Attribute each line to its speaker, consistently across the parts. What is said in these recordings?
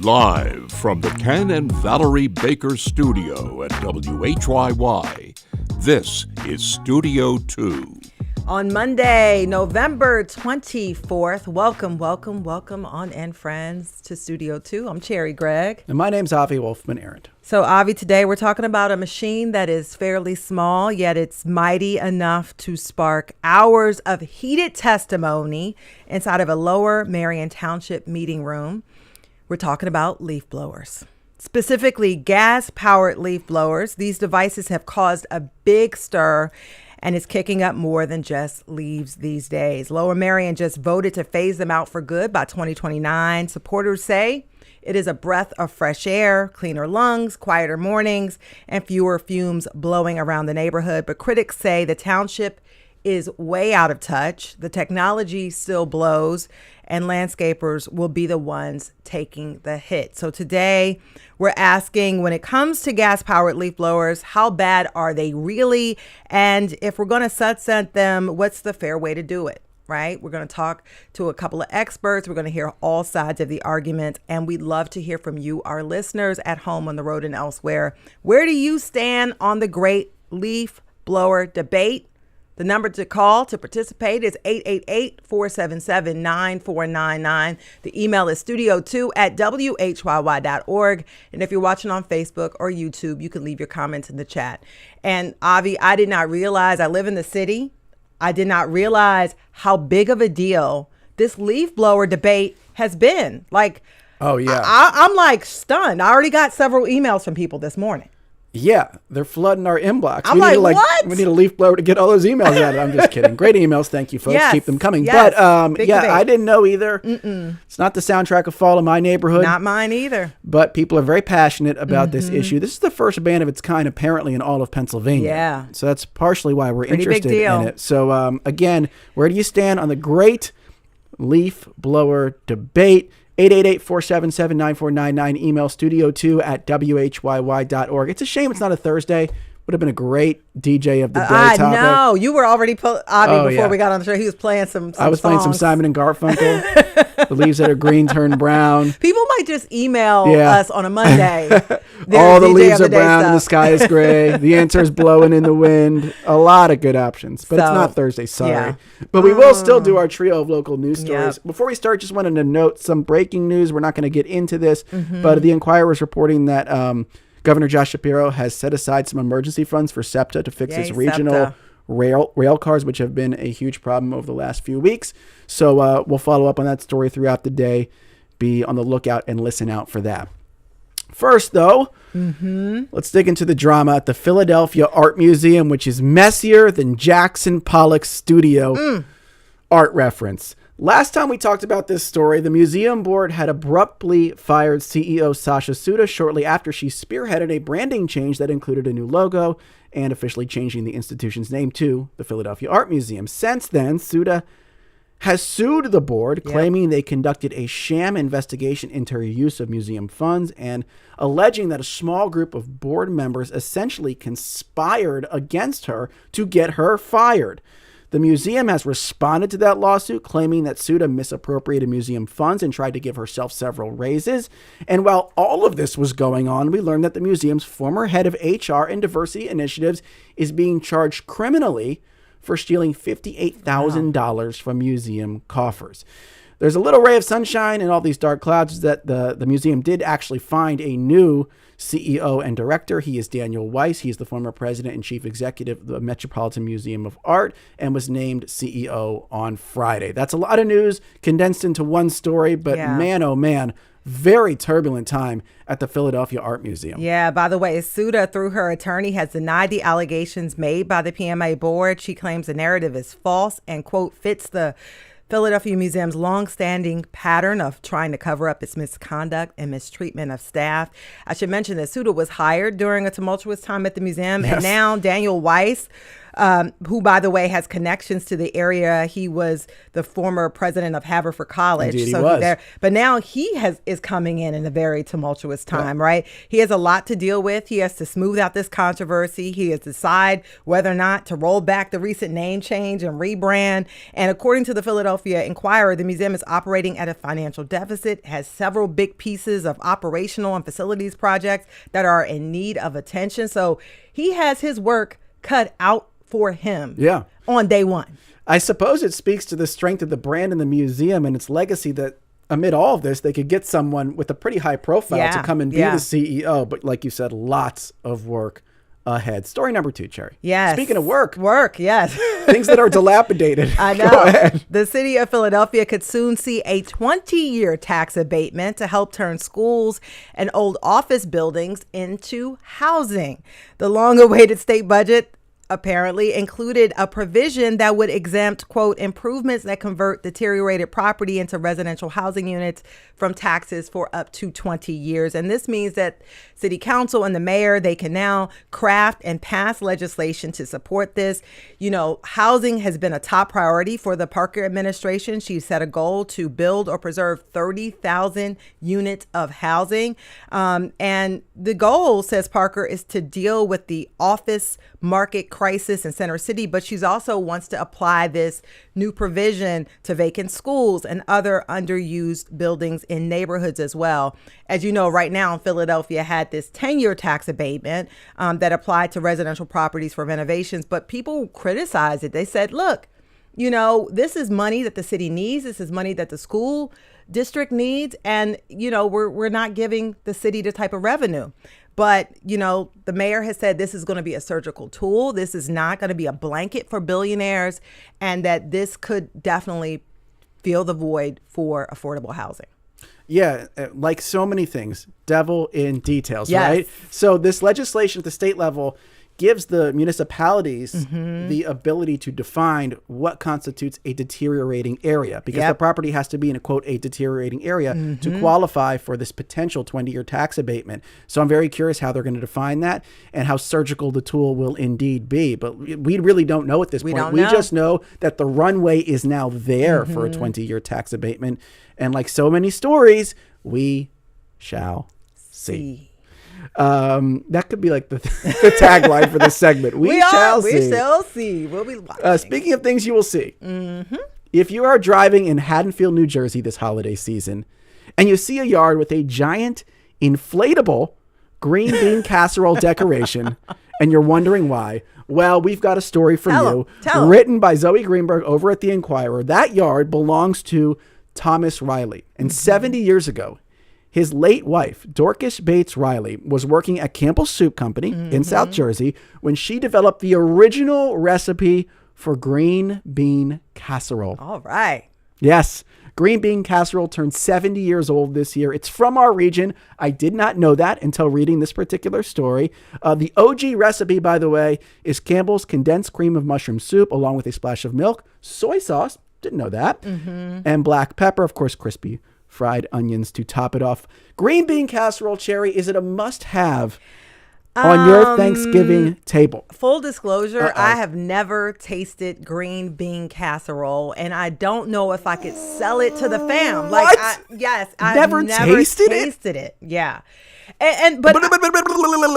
Speaker 1: Live from the Ken and Valerie Baker studio at WHYY, this is Studio 2.
Speaker 2: On Monday, November 24th, welcome on and friends to Studio 2. I'm Cherry Gregg.
Speaker 3: And my name's Avi Wolfman Arndt.
Speaker 2: So Avi, today we're talking about a machine that is fairly small, yet it's mighty enough to spark hours of heated testimony inside of a Lower Merion Township meeting room. We're talking about leaf blowers, specifically gas-powered leaf blowers. These devices have caused a big stir and it's kicking up more than just leaves these days. Lower Merion just voted to phase them out for good by 2029. Supporters say it is a breath of fresh air, cleaner lungs, quieter mornings, and fewer fumes blowing around the neighborhood. But critics say the township is way out of touch. The technology still blows, and landscapers will be the ones taking the hit. So today we're asking, when it comes to gas-powered leaf blowers, how bad are they really? And if we're going to sunset them, what's the fair way to do it, right? We're going to talk to a couple of experts. We're going to hear all sides of the argument, and we'd love to hear from you, our listeners at home, on the road, and elsewhere. Where do you stand on the great leaf blower debate? The number to call to participate is 888-477-9499. The email is studio2@whyy.org. And if you're watching on Facebook or YouTube, you can leave your comments in the chat. And Avi, I did not realize, I live in the city. I did not realize how big of a deal this leaf blower debate has been. Like,
Speaker 3: oh, yeah.
Speaker 2: I'm like stunned. I already got several emails from people this morning.
Speaker 3: Yeah, they're flooding our inbox.
Speaker 2: I'm what?
Speaker 3: We need a leaf blower to get all those emails out. I'm just kidding. Great emails. Thank you, folks.
Speaker 2: Yes,
Speaker 3: Keep them coming.
Speaker 2: yes.
Speaker 3: But
Speaker 2: Big debate.
Speaker 3: I didn't know either. It's not the soundtrack of fall in my neighborhood.
Speaker 2: Not mine either.
Speaker 3: But people are very passionate about this issue. This is the first ban of its kind, apparently, in all of Pennsylvania.
Speaker 2: Yeah.
Speaker 3: So that's partially why we're
Speaker 2: Pretty
Speaker 3: interested
Speaker 2: big deal.
Speaker 3: in it. So again, where do you stand on the great leaf blower debate? 888-477-9499. Email studio2@whyy.org. It's a shame it's not a Thursday. Would have been a great DJ of the day topic.
Speaker 2: I know. You were already, Avi, before
Speaker 3: yeah.
Speaker 2: we got on the show, he was playing some
Speaker 3: I was playing some
Speaker 2: songs.
Speaker 3: Simon and Garfunkel. The leaves that are green turn brown.
Speaker 2: People might just email
Speaker 3: Yeah.
Speaker 2: us on a Monday.
Speaker 3: All the
Speaker 2: DJ
Speaker 3: leaves
Speaker 2: of
Speaker 3: are
Speaker 2: the day
Speaker 3: brown and the
Speaker 2: stuff.
Speaker 3: sky is gray. The answer is blowing in the wind. A lot of good options. But it's
Speaker 2: So,
Speaker 3: not Thursday, sorry.
Speaker 2: yeah.
Speaker 3: But we will still do our trio of local news stories.
Speaker 2: Yep.
Speaker 3: Before we start, just wanted to note some breaking news. We're not going to get into this,
Speaker 2: Mm-hmm.
Speaker 3: but the Inquirer is reporting that Governor Josh Shapiro has set aside some emergency funds for SEPTA to fix
Speaker 2: Yay,
Speaker 3: its regional
Speaker 2: SEPTA.
Speaker 3: rail cars, which have been a huge problem over the last few weeks. So we'll follow up on that story throughout the day. Be on the lookout and listen out for that. First, though, let's dig into the drama at the Philadelphia Art Museum, which is messier than Jackson Pollock's studio. Art reference. Last time we talked about this story, the museum board had abruptly fired CEO Sasha Suda shortly after she spearheaded a branding change that included a new logo and officially changing the institution's name to the Philadelphia Art Museum. Since then, Suda has sued the board, claiming they conducted a sham investigation into her use of museum funds and alleging that a small group of board members essentially conspired against her to get her fired. The museum has responded to that lawsuit, claiming that Suda misappropriated museum funds and tried to give herself several raises. And while all of this was going on, we learned that the museum's former head of HR and diversity initiatives is being charged criminally for stealing $58,000 from museum coffers. There's a little ray of sunshine in all these dark clouds that the museum did actually find a new CEO and director. He is Daniel Weiss. He's the former president and chief executive of the Metropolitan Museum of Art and was named CEO on Friday. That's a lot of news condensed into one story, but man, oh man, very turbulent time at the Philadelphia Art Museum.
Speaker 2: Yeah, by the way, Suda, through her attorney, has denied the allegations made by the PMA board. She claims the narrative is false and, quote, fits the Philadelphia Museum's long-standing pattern of trying to cover up its misconduct and mistreatment of staff. I should mention that Suda was hired during a tumultuous time at the museum, and now Daniel Weiss who, by the way, has connections to the area. He was the former president of Haverford College.
Speaker 3: Indeed, he was.
Speaker 2: But now he is coming in a very tumultuous time, right? He has a lot to deal with. He has to smooth out this controversy. He has to decide whether or not to roll back the recent name change and rebrand. And according to the Philadelphia Inquirer, the museum is operating at a financial deficit, has several big pieces of operational and facilities projects that are in need of attention. So he has his work cut out for him on day one.
Speaker 3: I suppose it speaks to the strength of the brand in the museum and its legacy that amid all of this, they could get someone with a pretty high profile to come and be the CEO. But like you said, lots of work ahead. Story number 2, Cherry.
Speaker 2: Yes.
Speaker 3: Speaking of work.
Speaker 2: Yes.
Speaker 3: Things that are dilapidated.
Speaker 2: I know.
Speaker 3: Go ahead.
Speaker 2: The city of Philadelphia could soon see a 20-year tax abatement to help turn schools and old office buildings into housing. The long-awaited state budget apparently included a provision that would exempt, quote, improvements that convert deteriorated property into residential housing units from taxes for up to 20 years. And this means that city council and the mayor, they can now craft and pass legislation to support this. You know, housing has been a top priority for the Parker administration. She set a goal to build or preserve 30,000 units of housing. And the goal, says Parker, is to deal with the office market crisis in Center City, but she's also wants to apply this new provision to vacant schools and other underused buildings in neighborhoods as well. As you know, right now, Philadelphia had this 10-year tax abatement that applied to residential properties for renovations, but people criticized it. They said, look, you know, this is money that the city needs. This is money that the school district needs. And, you know, we're not giving the city the type of revenue. But, you know, the mayor has said this is going to be a surgical tool. This is not going to be a blanket for billionaires, and that this could definitely fill the void for affordable housing.
Speaker 3: Yeah, like so many things, devil in details, right? So this legislation at the state level gives the municipalities the ability to define what constitutes a deteriorating area, because the property has to be in a, quote, a deteriorating area to qualify for this potential 20-year tax abatement. So I'm very curious how they're going to define that and how surgical the tool will indeed be. But we really don't know at this point. We just know that the runway is now there for a 20-year tax abatement. And like so many stories, we shall see. That could be like the tagline for this segment. We shall see. We'll be watching. Speaking of things you will see, if you are driving in Haddonfield, New Jersey this holiday season, and you see a yard with a giant inflatable green bean casserole decoration, and you're wondering why, well, we've got a story for you, written by Zoe Greenberg over at the Inquirer. That yard belongs to Thomas Riley, and 70 years ago, his late wife, Dorcas Bates Riley, was working at Campbell's Soup Company in South Jersey when she developed the original recipe for green bean casserole.
Speaker 2: All right.
Speaker 3: Yes. Green bean casserole turned 70 years old this year. It's from our region. I did not know that until reading this particular story. The OG recipe, by the way, is Campbell's condensed cream of mushroom soup along with a splash of milk, soy sauce, didn't know that, and black pepper, of course, crispy fried onions to top it off. Green bean casserole, Cherry, is it a must-have on your Thanksgiving table?
Speaker 2: Full disclosure, I have never tasted green bean casserole, and I don't know if I could sell it to the fam. Like, I've never tasted it. Yeah. But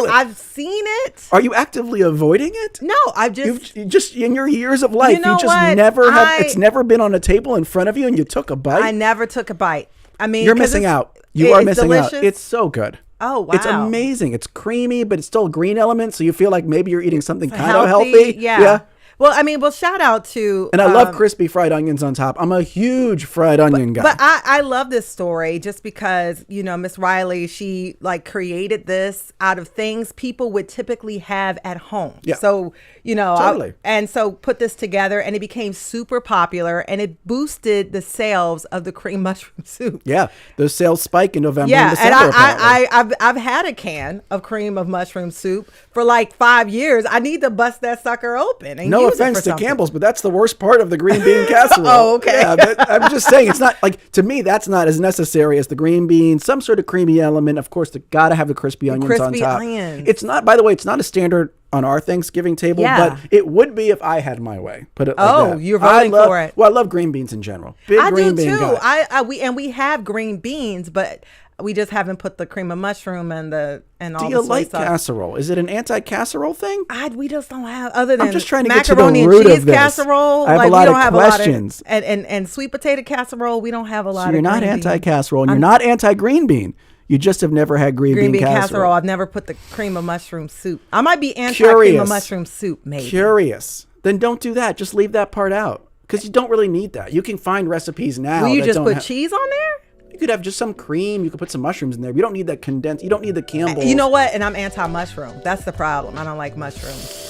Speaker 2: I've seen it.
Speaker 3: Are you actively avoiding it?
Speaker 2: No, I've
Speaker 3: just in your years of life, it's never been on a table in front of you and you took a bite?
Speaker 2: I never took a bite. I mean,
Speaker 3: you're missing out. You are missing out. It's so good.
Speaker 2: Oh, wow.
Speaker 3: It's amazing. It's creamy, but it's still a green element. So you feel like maybe you're eating something kind of healthy.
Speaker 2: Yeah. Well, shout out to...
Speaker 3: And I love crispy fried onions on top. I'm a huge fried onion guy.
Speaker 2: But I love this story just because, you know, Miss Riley, she like created this out of things people would typically have at home. Yeah. So, you know,
Speaker 3: totally.
Speaker 2: And so put this together and it became super popular and it boosted the sales of the cream mushroom soup.
Speaker 3: Yeah. Those sales spike in November and December.
Speaker 2: And I've had a can of cream of mushroom soup for like 5 years. I need to bust that sucker open. And
Speaker 3: no offense to Campbell's, but that's the worst part of the green bean casserole.
Speaker 2: Oh, okay.
Speaker 3: Yeah, I'm just saying, it's not like, to me, that's not as necessary as the green bean. Some sort of creamy element. Of course, gotta have the crispy onions on top.
Speaker 2: Onions.
Speaker 3: It's not, by the way, it's not a standard on our Thanksgiving table,
Speaker 2: Yeah.
Speaker 3: but it would be if I had my way. Put it like that.
Speaker 2: You're voting for it.
Speaker 3: Well, I love green beans in general. Big
Speaker 2: I
Speaker 3: green
Speaker 2: do
Speaker 3: bean
Speaker 2: too.
Speaker 3: guy.
Speaker 2: We have green beans, but we just haven't put the cream of mushroom and all
Speaker 3: Do
Speaker 2: the
Speaker 3: you
Speaker 2: soy
Speaker 3: like
Speaker 2: sauce.
Speaker 3: casserole? Is it an anti-casserole thing?
Speaker 2: We just don't have, other than
Speaker 3: I'm just trying to get to the
Speaker 2: macaroni
Speaker 3: root
Speaker 2: and
Speaker 3: of
Speaker 2: cheese
Speaker 3: this.
Speaker 2: casserole.
Speaker 3: I have a
Speaker 2: like
Speaker 3: lot
Speaker 2: we don't
Speaker 3: of
Speaker 2: have
Speaker 3: questions.
Speaker 2: a lot of, and sweet potato casserole. We don't have a lot.
Speaker 3: So you're
Speaker 2: of
Speaker 3: not
Speaker 2: green beans.
Speaker 3: anti-casserole, and you're not anti-green bean. You just have never had green bean casserole.
Speaker 2: I've never put the cream of mushroom soup. I might be anti-cream of mushroom soup, maybe.
Speaker 3: Curious. Then don't do that. Just leave that part out because you don't really need that. You can find recipes now.
Speaker 2: Will you
Speaker 3: that
Speaker 2: just
Speaker 3: don't
Speaker 2: put
Speaker 3: have-
Speaker 2: cheese on there?
Speaker 3: You could have just some cream. You could put some mushrooms in there. You don't need that condensed. You don't need the Campbell's.
Speaker 2: You know what? And I'm anti-mushroom. That's the problem. I don't like mushrooms.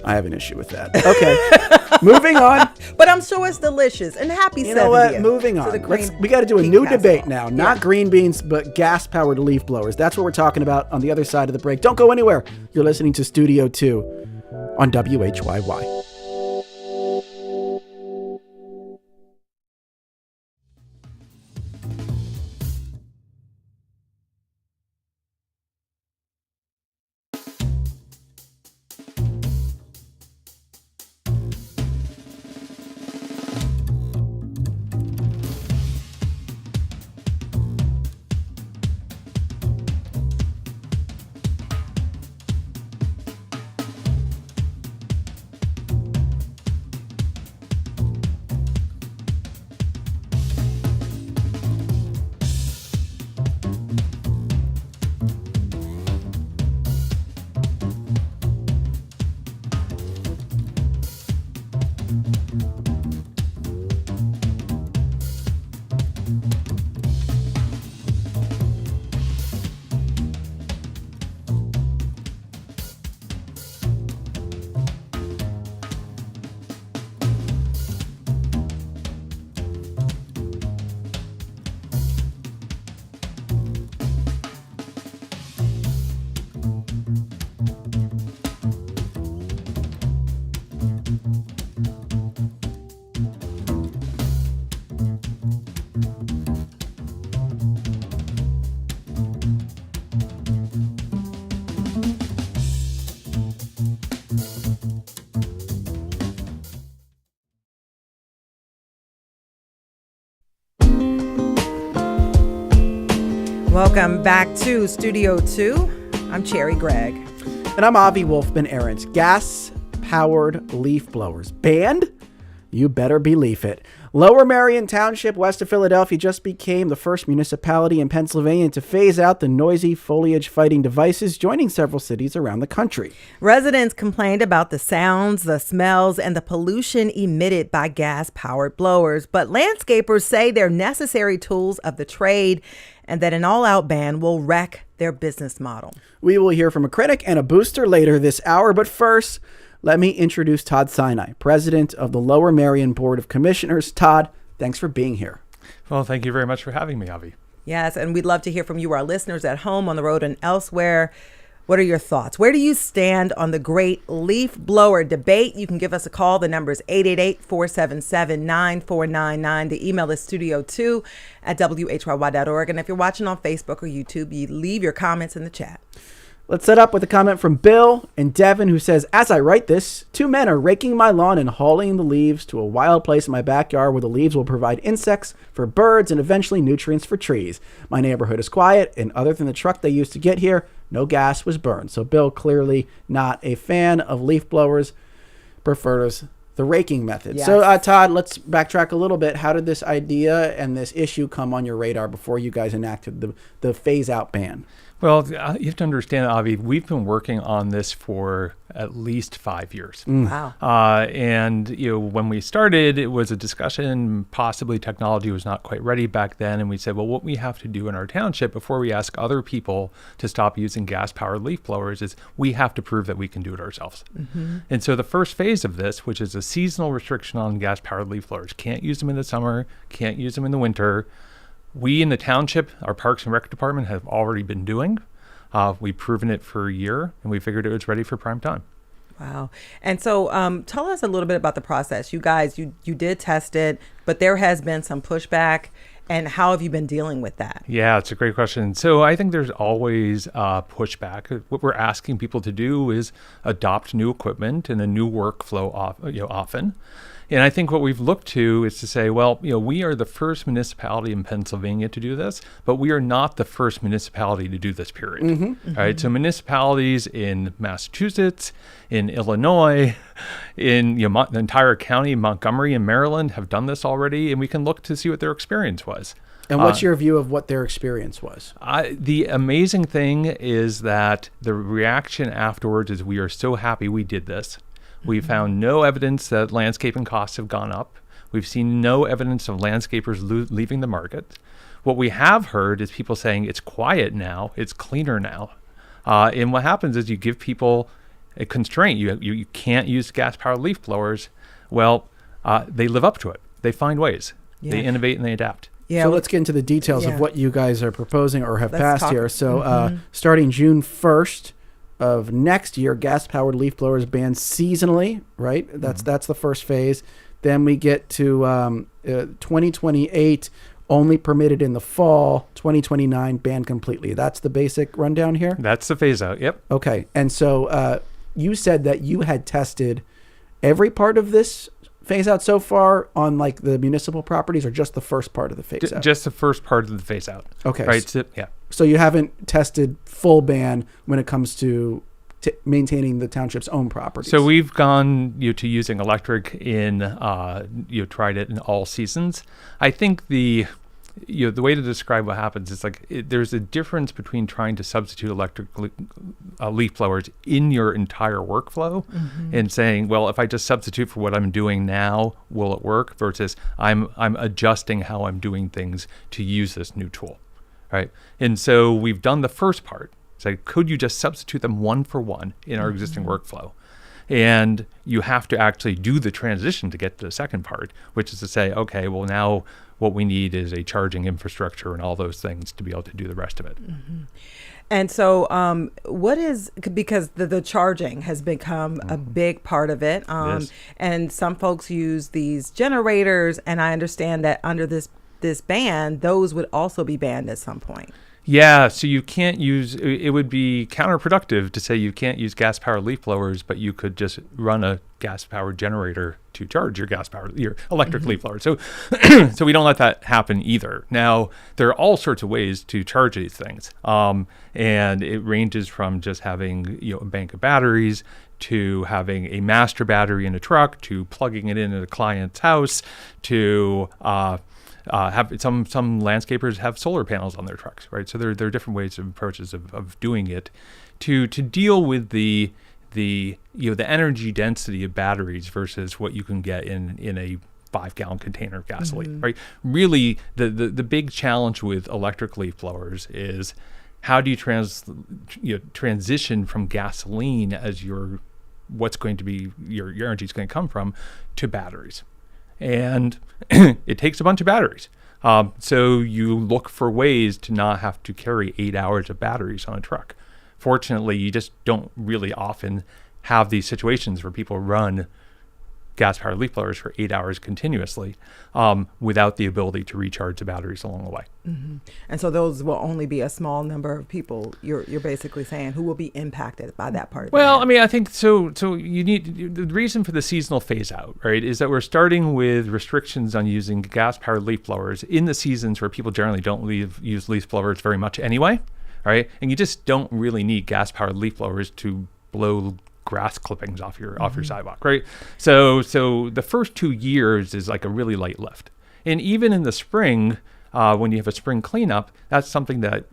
Speaker 3: I have an issue with that. Okay. Moving on.
Speaker 2: But I'm sure it's delicious. And happy 70th.
Speaker 3: You know what? Moving on. We got to do a new debate now. Not green beans, but gas-powered leaf blowers. That's what we're talking about on the other side of the break. Don't go anywhere. You're listening to Studio 2 on WHYY.
Speaker 2: Welcome back to Studio 2. I'm Cherry Gregg.
Speaker 3: And I'm Avi Wolfman Ahrens. Gas-powered leaf blowers. Banned? You better believe it. Lower Merion Township, west of Philadelphia, just became the first municipality in Pennsylvania to phase out the noisy foliage-fighting devices, joining several cities around the country.
Speaker 2: Residents complained about the sounds, the smells, and the pollution emitted by gas-powered blowers, but landscapers say they're necessary tools of the trade and that an all-out ban will wreck their business model.
Speaker 3: We will hear from a critic and a booster later this hour, but first, let me introduce Todd Sinai, president of the Lower Merion Board of Commissioners. Todd, thanks for being here.
Speaker 4: Well, thank you very much for having me, Avi.
Speaker 2: Yes, and we'd love to hear from you, our listeners at home, on the road, and elsewhere. What are your thoughts? Where do you stand on the great leaf blower debate? You can give us a call. The number is 888-477-9499. The email is studio2@whyy.org. And if you're watching on Facebook or YouTube, you leave your comments in the chat.
Speaker 3: Let's set up with a comment from Bill and Devin, who says, as I write this, 2 men are raking my lawn and hauling the leaves to a wild place in my backyard where the leaves will provide insects for birds and eventually nutrients for trees. My neighborhood is quiet, and other than the truck they used to get here, no gas was burned. So Bill, clearly not a fan of leaf blowers, prefers the raking method.
Speaker 2: Yes.
Speaker 3: So Todd, let's backtrack a little bit. How did this idea and this issue come on your radar before you guys enacted the phase-out ban?
Speaker 4: Well, you have to understand, Avi, we've been working on this for at least 5 years.
Speaker 2: Wow.
Speaker 4: And when we started, it was a discussion. Possibly technology was not quite ready back then. And we said, well, what we have to do in our township before we ask other people to stop using gas-powered leaf blowers is we have to prove that we can do it ourselves. Mm-hmm. And so the first phase of this, which is a seasonal restriction on gas-powered leaf blowers, can't use them in the summer, can't use them in the winter. We in the township, our Parks and Rec department, have already been doing. We've proven it for a year, and we figured it was ready for prime time.
Speaker 2: Wow. And so tell us a little bit about the process. You guys, you did test it, but there has been some pushback. And how have you been dealing with that?
Speaker 4: Yeah, it's a great question. So I think there's always pushback. What we're asking people to do is adopt new equipment and a new workflow often. And I think what we've looked to is to say, well, we are the first municipality in Pennsylvania to do this, but we are not the first municipality to do this, period. All right. So municipalities in Massachusetts, in Illinois, in the entire county, Montgomery and Maryland have done this already, and we can look to see what their experience was.
Speaker 3: And what's your view of what their experience was?
Speaker 4: The amazing thing is that the reaction afterwards is we are so happy we did this. We found no evidence that landscaping costs have gone up. We've seen no evidence of landscapers leaving the market. What we have heard is people saying it's quiet now, it's cleaner now. And what happens is you give people a constraint. You can't use gas-powered leaf blowers. Well, they live up to it. They find ways.
Speaker 2: Yeah.
Speaker 4: They innovate and they adapt.
Speaker 2: Yeah.
Speaker 3: So let's get into the details of what you guys are proposing or have passed
Speaker 2: talk.
Speaker 3: here. So starting June 1st of next year, gas-powered leaf blowers banned seasonally, right? That's the first phase. Then we get to 2028, only permitted in the fall. 2029, banned completely. That's the basic rundown here?
Speaker 4: That's the phase out, yep.
Speaker 3: Okay. And so you said that you had tested every part of this phase out so far on like the municipal properties, or just the first part of the phase out?
Speaker 4: Just the first part of the phase out.
Speaker 3: Okay.
Speaker 4: Right. So, yeah.
Speaker 3: So you haven't tested full ban when it comes to maintaining the township's own properties.
Speaker 4: So we've gone to using electric in tried it in all seasons. I think the way to describe what happens is there's a difference between trying to substitute electric leaf blowers in your entire workflow and saying, well, if I just substitute for what I'm doing now, will it work? Versus I'm adjusting how I'm doing things to use this new tool, right? And so we've done the first part. So could you just substitute them one for one in our existing workflow? And you have to actually do the transition to get to the second part, which is to say, okay, well, now what we need is a charging infrastructure and all those things to be able to do the rest of it.
Speaker 2: And so what is, because the charging has become a big part of it.
Speaker 4: Yes.
Speaker 2: And some folks use these generators, and I understand that under this ban, those would also be banned at some point.
Speaker 4: Yeah, so you can't use, it would be counterproductive to say you can't use gas-powered leaf blowers, but you could just run a gas-powered generator to charge your electric leaf blower. So so we don't let that happen either. Now, there are all sorts of ways to charge these things. And it ranges from just having a bank of batteries to having a master battery in a truck, to plugging it in at a client's house, to have some landscapers have solar panels on their trucks, right? So there are different ways and approaches of doing it to deal with the energy density of batteries versus what you can get in a 5-gallon container of gasoline, right? Really, the big challenge with electric leaf blowers is how do you transition from gasoline as what's going to be your energy is going to come from to batteries. And it takes a bunch of batteries. So you look for ways to not have to carry 8 hours of batteries on a truck. Fortunately, you just don't really often have these situations where people run gas-powered leaf blowers for 8 hours continuously without the ability to recharge the batteries along the way.
Speaker 2: And so those will only be a small number of people, you're basically saying, who will be impacted by that part of
Speaker 4: Well,
Speaker 2: the
Speaker 4: I mean, I think so you need, the reason for the seasonal phase out, right, is that we're starting with restrictions on using gas-powered leaf blowers in the seasons where people generally don't use leaf blowers very much anyway, right? And you just don't really need gas-powered leaf blowers to blow grass clippings off your sidewalk, right? So the first 2 years is like a really light lift. And even in the spring, when you have a spring cleanup, that's something that,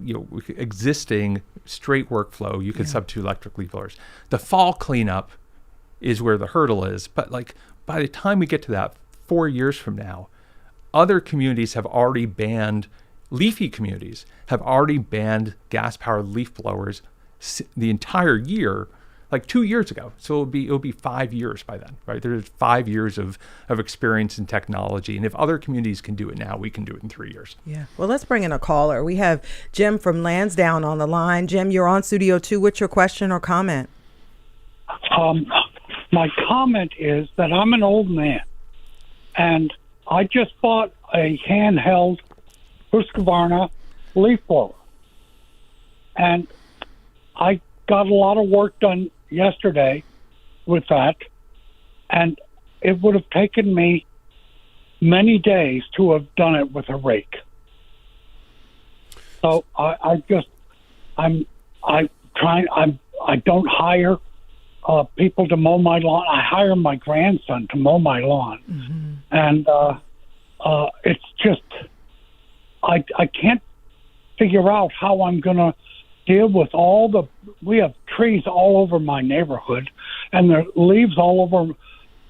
Speaker 4: existing straight workflow, you can substitute electric leaf blowers. The fall cleanup is where the hurdle is. But by the time we get to that 4 years from now, other communities have already banned, leafy communities have already banned gas-powered leaf blowers the entire year, like 2 years ago. So it'll be 5 years by then, right? There's 5 years of experience in technology. And if other communities can do it now, we can do it in 3 years.
Speaker 2: Yeah. Well, let's bring in a caller. We have Jim from Lansdowne on the line. Jim, you're on Studio 2. What's your question or comment?
Speaker 5: My comment is that I'm an old man, and I just bought a handheld Husqvarna leaf blower. And I got a lot of work done yesterday with that, and it would have taken me many days to have done it with a rake. So I don't hire people to mow my lawn. I hire my grandson to mow my lawn. And it's just, I can't figure out how I'm going to deal with we have trees all over my neighborhood, and there are leaves all over,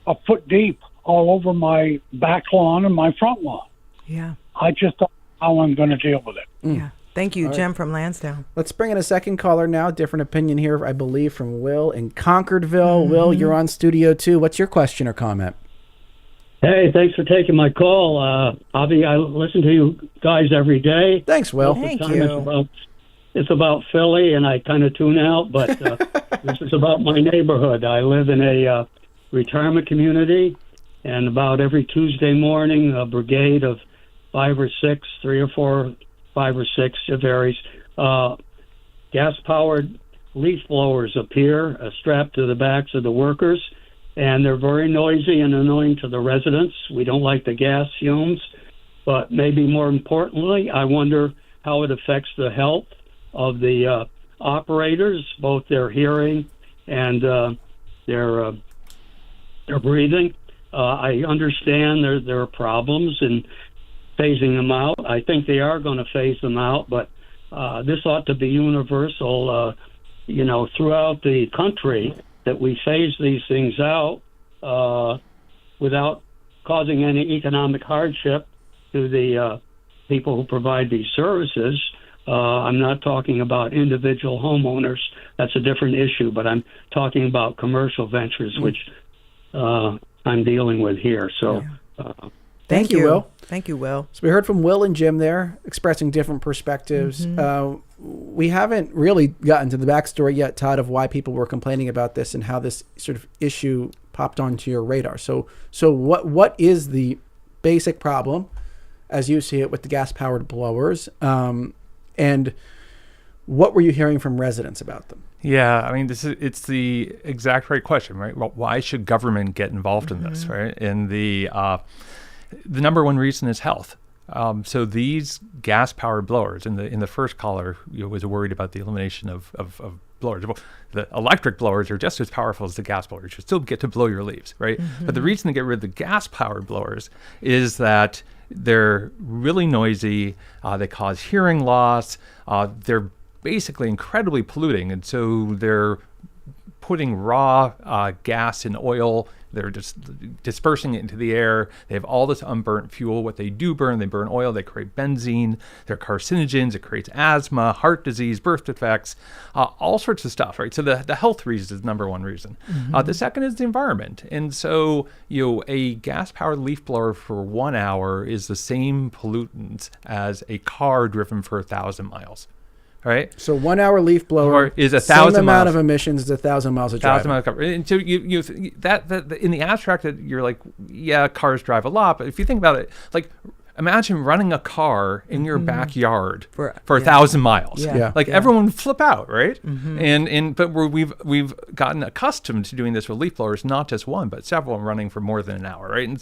Speaker 5: a foot deep, all over my back lawn and my front lawn.
Speaker 2: Yeah.
Speaker 5: I just don't know how I'm going to deal with it.
Speaker 2: Yeah. Thank you, Jim from Lansdowne.
Speaker 3: Let's bring in a second caller now. Different opinion here, I believe, from Will in Concordville. Will, you're on Studio 2. What's your question or comment?
Speaker 6: Hey, thanks for taking my call. Avi, I listen to you guys every day.
Speaker 3: Thanks, Will.
Speaker 2: Thank
Speaker 6: Time
Speaker 2: you.
Speaker 6: It's about Philly, and I kind of tune out, but this is about my neighborhood. I live in a retirement community, and about every Tuesday morning, a brigade of 5 or 6, 3 or 4, 5 or 6, it varies, gas-powered leaf blowers appear strapped to the backs of the workers, and they're very noisy and annoying to the residents. We don't like the gas fumes, but maybe more importantly, I wonder how it affects the health of the operators, both their hearing and their breathing. I understand there are problems in phasing them out. I think they are going to phase them out, but this ought to be universal, throughout the country, that we phase these things out without causing any economic hardship to the people who provide these services. I'm not talking about individual homeowners. That's a different issue, but I'm talking about commercial ventures, which I'm dealing with here. So
Speaker 3: Thank you, Will.
Speaker 2: Thank you, Will.
Speaker 3: So we heard from Will and Jim there expressing different perspectives. We haven't really gotten to the backstory yet, Todd, of why people were complaining about this and how this sort of issue popped onto your radar. So what is the basic problem as you see it with the gas-powered blowers? And what were you hearing from residents about them?
Speaker 4: Yeah, I mean, it's the exact right question, right? Well, why should government get involved in this, right? And the number one reason is health. So these gas-powered blowers, in the first caller was worried about the elimination of blowers. Well, the electric blowers are just as powerful as the gas blowers. You still get to blow your leaves, right? But the reason to get rid of the gas-powered blowers is that they're really noisy. They cause hearing loss. They're basically incredibly polluting, and so they're putting raw gas and oil. They're just dispersing it into the air. They have all this unburnt fuel. What they do burn, they burn oil. They create benzene. They're carcinogens. It creates asthma, heart disease, birth defects, all sorts of stuff, right? So the health reason is the number one reason. The second is the environment. And so, a gas-powered leaf blower for 1 hour is the same pollutants as a car driven for 1,000 miles. Right.
Speaker 3: So 1 hour leaf blower
Speaker 4: is 1,000
Speaker 3: same amount
Speaker 4: miles.
Speaker 3: of emissions as 1,000 miles of driving.
Speaker 4: 1,000 miles covered. And so you that in the abstract, that you're like, yeah, cars drive a lot, but if you think about it, like, imagine running a car in your backyard for 1,000 miles. Everyone would flip out, right? But we've gotten accustomed to doing this with leaf blowers, not just one, but several, running for more than an hour, right? And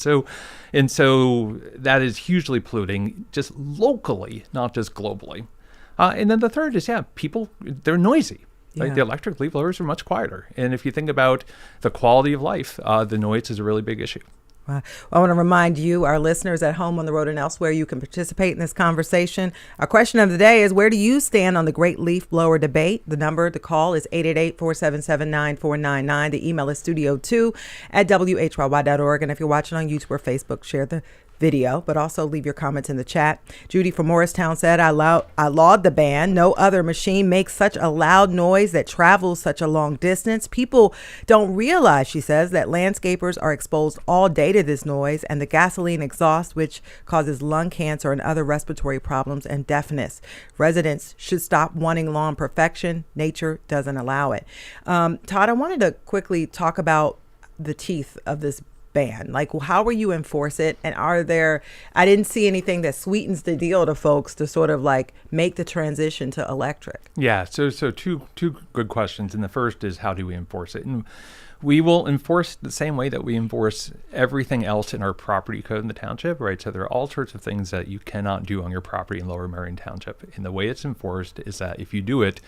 Speaker 4: so that is hugely polluting, just locally, not just globally. And then the third is, people, they're noisy. Like the electric leaf blowers are much quieter. And if you think about the quality of life, the noise is a really big issue.
Speaker 2: Well, I want to remind you, our listeners at home, on the road, and elsewhere, you can participate in this conversation. Our question of the day is, where do you stand on the great leaf blower debate? The number to call is 888-477-9499. The email is studio2@whyy.org. And if you're watching on YouTube or Facebook, share the video, but also leave your comments in the chat. Judy from Morristown said, I laud the ban. No other machine makes such a loud noise that travels such a long distance. People don't realize, she says, that landscapers are exposed all day to this noise and the gasoline exhaust, which causes lung cancer and other respiratory problems and deafness. Residents should stop wanting lawn perfection. Nature doesn't allow it. Todd, I wanted to quickly talk about the teeth of this ban? Like, how will you enforce it? And I didn't see anything that sweetens the deal to folks to sort of like make the transition to electric.
Speaker 4: Yeah, so two good questions. And the first is, how do we enforce it? And we will enforce the same way that we enforce everything else in our property code in the township, right? So there are all sorts of things that you cannot do on your property in Lower Merion Township. And the way it's enforced is that if you do it,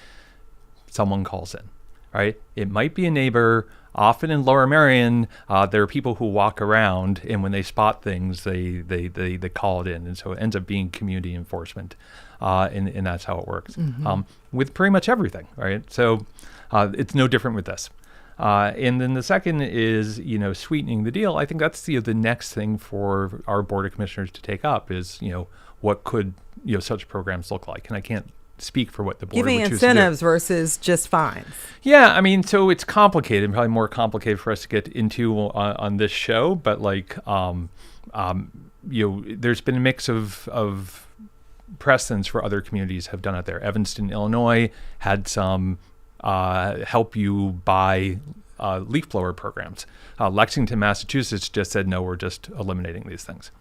Speaker 4: someone calls in, right? It might be a neighbor. Often in Lower Merion, there are people who walk around, and when they spot things, they call it in. And so it ends up being community enforcement. And that's how it works with pretty much everything, right? So it's no different with this. And then the second is, sweetening the deal. I think that's the next thing for our Board of Commissioners to take up is, what could, such programs look like? And I can't speak for what the board
Speaker 2: giving
Speaker 4: would choose to do.
Speaker 2: incentives versus just fines.
Speaker 4: Yeah, I mean, so it's complicated, probably more complicated for us to get into on this show. But there's been a mix of precedents for other communities have done it there. Evanston, Illinois had some help you buy leaf blower programs. Lexington, Massachusetts just said, no, we're just eliminating these things.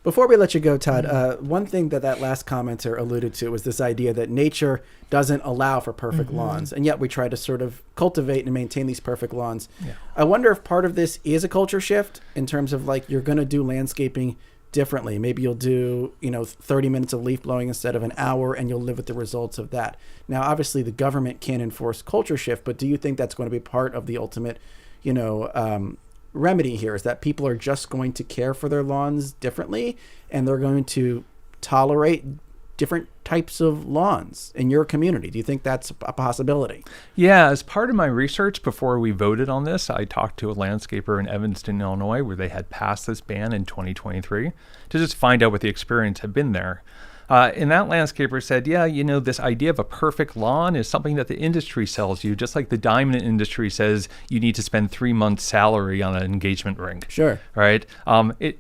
Speaker 3: Before we let you go, Todd, one thing that last commenter alluded to was this idea that nature doesn't allow for perfect lawns, and yet we try to sort of cultivate and maintain these perfect lawns. Yeah. I wonder if part of this is a culture shift in terms of like you're going to do landscaping differently. Maybe you'll do 30 minutes of leaf blowing instead of an hour, and you'll live with the results of that. Now, obviously, the government can't enforce culture shift, but do you think that's going to be part of the ultimate, remedy here? Is that people are just going to care for their lawns differently, and they're going to tolerate different types of lawns in your community? Do you think that's a possibility?
Speaker 4: Yeah, as part of my research before we voted on this, I talked to a landscaper in Evanston, Illinois, where they had passed this ban in 2023 to just find out what the experience had been there. And that landscaper said, yeah, this idea of a perfect lawn is something that the industry sells you, just like the diamond industry says you need to spend 3 months' salary on an engagement ring.
Speaker 3: Sure.
Speaker 4: Right?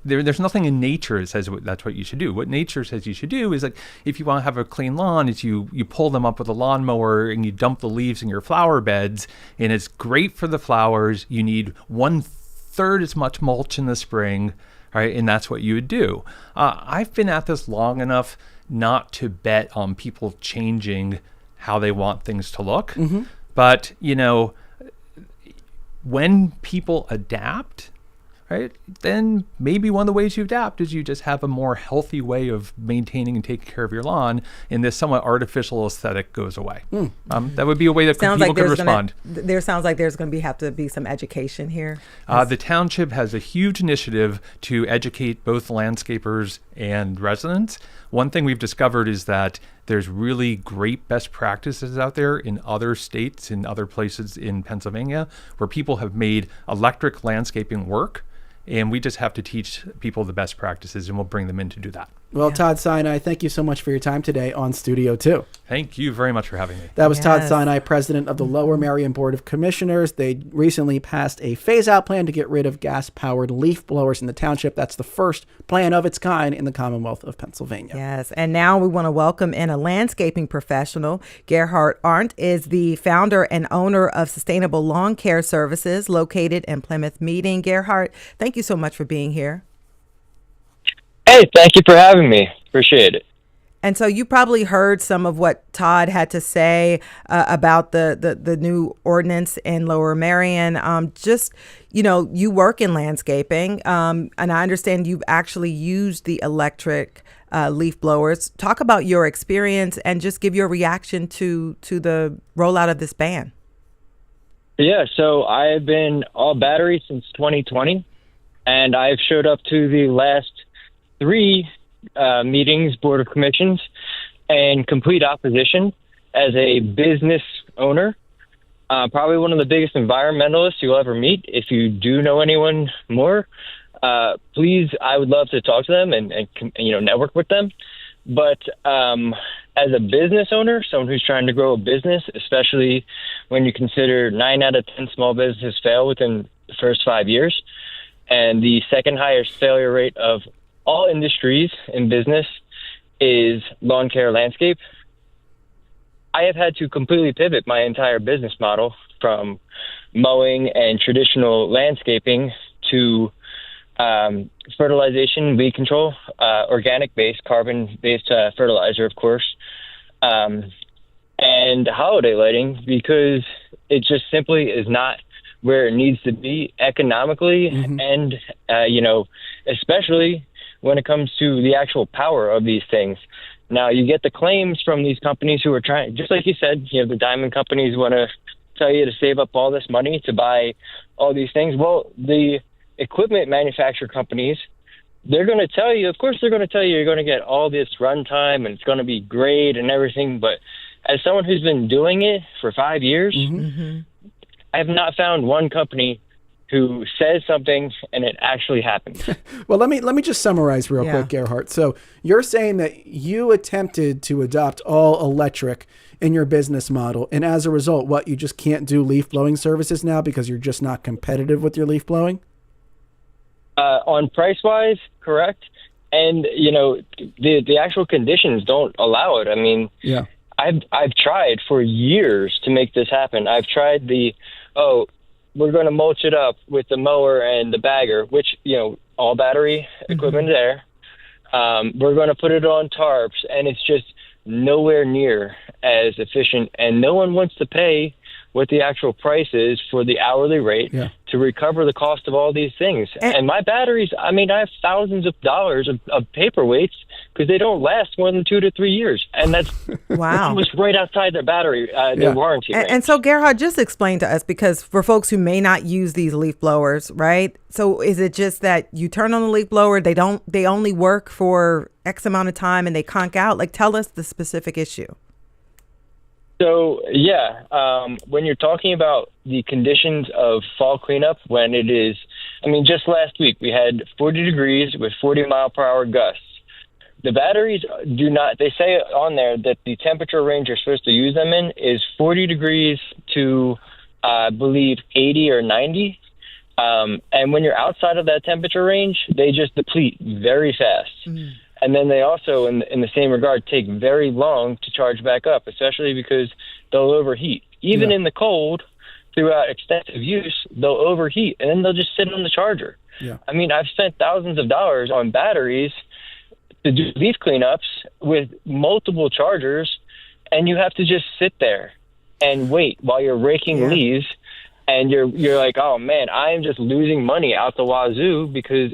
Speaker 4: There's nothing in nature that says that's what you should do. What nature says you should do is, like, if you want to have a clean lawn, is you pull them up with a lawnmower and you dump the leaves in your flower beds, and it's great for the flowers. You need 1/3 as much mulch in the spring, right? And that's what you would do. I've been at this long enough not to bet on people changing how they want things to look. Mm-hmm. But, when people adapt, right, then maybe one of the ways you adapt is you just have a more healthy way of maintaining and taking care of your lawn, and this somewhat artificial aesthetic goes away. That would be a way that people could respond.
Speaker 2: Sounds like there's going to have to be some education here.
Speaker 4: The township has a huge initiative to educate both landscapers and residents. One thing we've discovered is that there's really great best practices out there in other states, in other places in Pennsylvania, where people have made electric landscaping work. And we just have to teach people the best practices, and we'll bring them in to do that.
Speaker 3: Well, Todd Sinai, thank you so much for your time today on Studio 2.
Speaker 4: Thank you very much for having me.
Speaker 3: That was Todd Sinai, president of the Lower Merion Board of Commissioners. They recently passed a phase-out plan to get rid of gas-powered leaf blowers in the township. That's the first plan of its kind in the Commonwealth of Pennsylvania.
Speaker 2: Yes, and now we want to welcome in a landscaping professional. Gerhart Arndt is the founder and owner of Sustainable Lawn Care Services located in Plymouth Meeting. Gerhart, thank you so much for being here.
Speaker 7: Hey, thank you for having me. Appreciate it.
Speaker 2: And so you probably heard some of what Todd had to say about the new ordinance in Lower Merion. You work in landscaping, and I understand you've actually used the electric leaf blowers. Talk about your experience and just give your reaction to the rollout of this ban.
Speaker 7: Yeah, so I have been all battery since 2020, and I've showed up to the last 3 meetings, Board of Commissions, and complete opposition as a business owner. Probably one of the biggest environmentalists you'll ever meet. If you do know anyone more, please, I would love to talk to them and network with them. But as a business owner, someone who's trying to grow a business, especially when you consider 9 out of 10 small businesses fail within the first 5 years, and the second highest failure rate of all industries in business is lawn care landscape, I have had to completely pivot my entire business model from mowing and traditional landscaping to fertilization, weed control, organic-based, carbon-based fertilizer, of course, and holiday lighting, because it just simply is not where it needs to be economically, and especially when it comes to the actual power of these things. Now, you get the claims from these companies who are trying, just like you said, the diamond companies want to tell you to save up all this money to buy all these things. Well, the equipment manufacturer companies, they're going to tell you, of course, they're going to tell you you're going to get all this runtime and it's going to be great and everything. But as someone who's been doing it for 5 years, I have not found one company who says something and it actually happens.
Speaker 3: Well, let me just summarize real quick, Gerhart. So you're saying that you attempted to adopt all electric in your business model, and as a result, what, you just can't do leaf blowing services now because you're just not competitive with your leaf blowing?
Speaker 7: On price-wise, correct. And, the actual conditions don't allow it. I mean, I've tried for years to make this happen. I've tried we're going to mulch it up with the mower and the bagger, which, all battery equipment there. We're going to put it on tarps, and it's just nowhere near as efficient. And no one wants to pay what the actual price is for the hourly rate to recover the cost of all these things. And my batteries, I have thousands of dollars of paperweights because they don't last more than 2 to 3 years. And that's almost right outside their battery, their warranty.
Speaker 2: And so, Gerhard, just explain to us, because for folks who may not use these leaf blowers, right? So is it just that you turn on the leaf blower, they only work for X amount of time and they conk out? Like, tell us the specific issue.
Speaker 7: So, when you're talking about the conditions of fall cleanup, when it is, just last week we had 40 degrees with 40-mile-per-hour gusts. The batteries do not, they say on there that the temperature range you're supposed to use them in is 40 degrees to, I believe, 80 or 90. And when you're outside of that temperature range, they just deplete very fast. And then they also, in the same regard, take very long to charge back up, especially because they'll overheat. Even in the cold, throughout extensive use, they'll overheat, and then they'll just sit on the charger. I've spent thousands of dollars on batteries to do leaf cleanups with multiple chargers, and you have to just sit there and wait while you're raking leaves, and you're like, oh, man, I'm just losing money out the wazoo because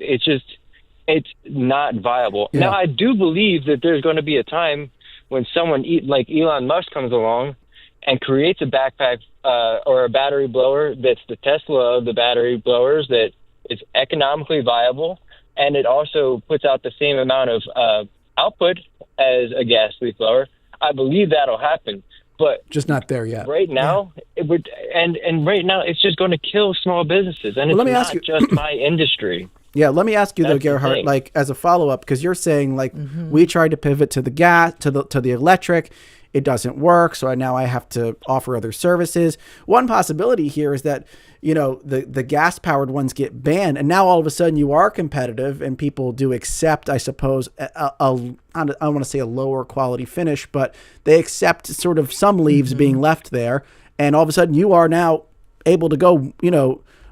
Speaker 7: it's not viable. Now, I do believe that there's going to be a time when someone like Elon Musk comes along and creates a backpack or a battery blower that's the Tesla of the battery blowers, that is economically viable, and it also puts out the same amount of output as a gas leaf blower. I believe that'll happen, but
Speaker 3: just not there yet.
Speaker 7: Right now, it would, and right now, it's just going to kill small businesses, and it's not just my industry.
Speaker 3: Yeah, let me ask you though, Gerhart, like as a follow-up, because you're saying like we tried to pivot to the gas, to the electric, it doesn't work, so now I have to offer other services. One possibility here is that the gas-powered ones get banned, and now all of a sudden you are competitive, and people do accept, I suppose, I don't want to say a lower quality finish, but they accept sort of some leaves being left there, and all of a sudden you are now able to go,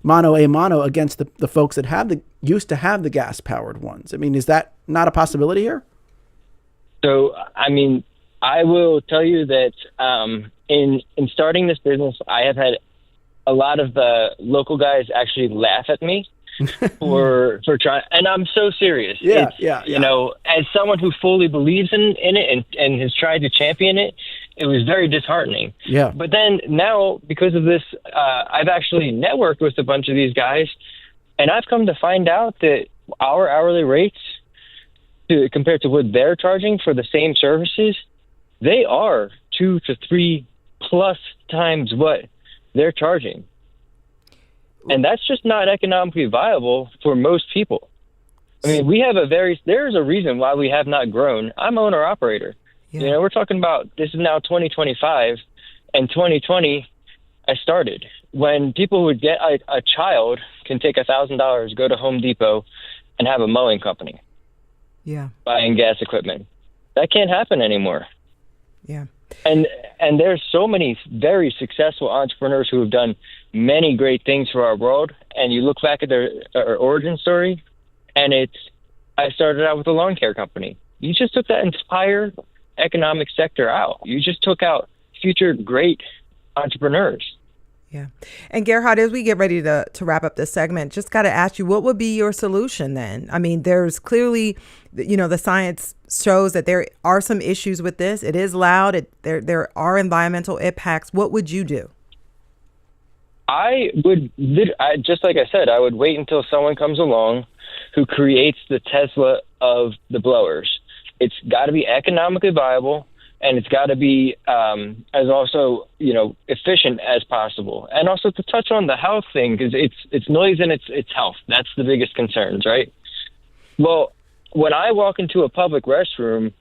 Speaker 3: mano a mano against the folks that used to have the gas powered ones. Is that not a possibility here?
Speaker 7: So, I will tell you that in starting this business, I have had a lot of the local guys actually laugh at me for trying, and I'm so serious. As someone who fully believes in it and has tried to champion it, it was very disheartening. But then now, because of this, I've actually networked with a bunch of these guys, and I've come to find out that our hourly rates, compared to what they're charging for the same services, they are 2 to 3 plus times what they're charging. And that's just not economically viable for most people. We have there's a reason why we have not grown. I'm owner-operator. We're talking about, this is now 2025, and 2020, I started. When people would get, a child can take $1,000, go to Home Depot, and have a mowing company. Buying gas equipment. That can't happen anymore. And there's so many very successful entrepreneurs who have done many great things for our world, and you look back at their origin story, And I started out with a lawn care company. You just took that entire economic sector out. You just took out future great entrepreneurs.
Speaker 2: Yeah. And Gerhart, as we get ready to wrap up this segment, just got to ask you, what would be your solution then? I mean, there's clearly, the science shows that there are some issues with this. It is loud. There are environmental impacts. What would you do?
Speaker 7: I would, just like I said, I would wait until someone comes along who creates the Tesla of the blowers. It's got to be economically viable, and it's got to be as also, efficient as possible. And also to touch on the health thing, because it's noise and it's health. That's the biggest concerns, right? Well, when I walk into a public restroom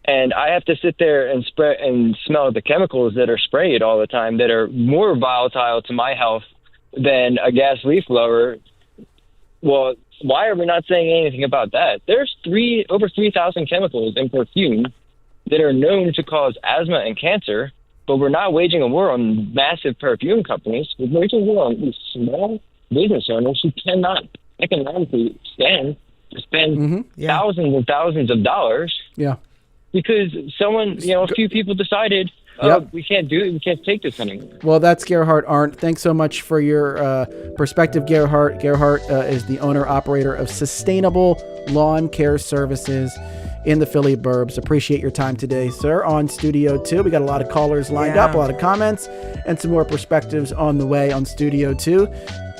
Speaker 7: and I have to sit there and spray and smell the chemicals that are sprayed all the time that are more volatile to my health than a gas leaf blower, well, why are we not saying anything about that? There's over 3,000 chemicals in perfume that are known to cause asthma and cancer, but we're not waging a war on massive perfume companies. We're waging a war on these small business owners who cannot economically stand to spend thousands and thousands of dollars.
Speaker 3: Yeah.
Speaker 7: Because someone, a few people decided, we can't do it. We can't take this anymore.
Speaker 3: Well, that's Gerhart Arndt. Thanks so much for your perspective, Gerhart. Gerhart is the owner-operator of Sustainable Lawn Care Services in the Philly Burbs. Appreciate your time today, sir, on Studio 2. We got a lot of callers lined up, a lot of comments, and some more perspectives on the way on Studio 2.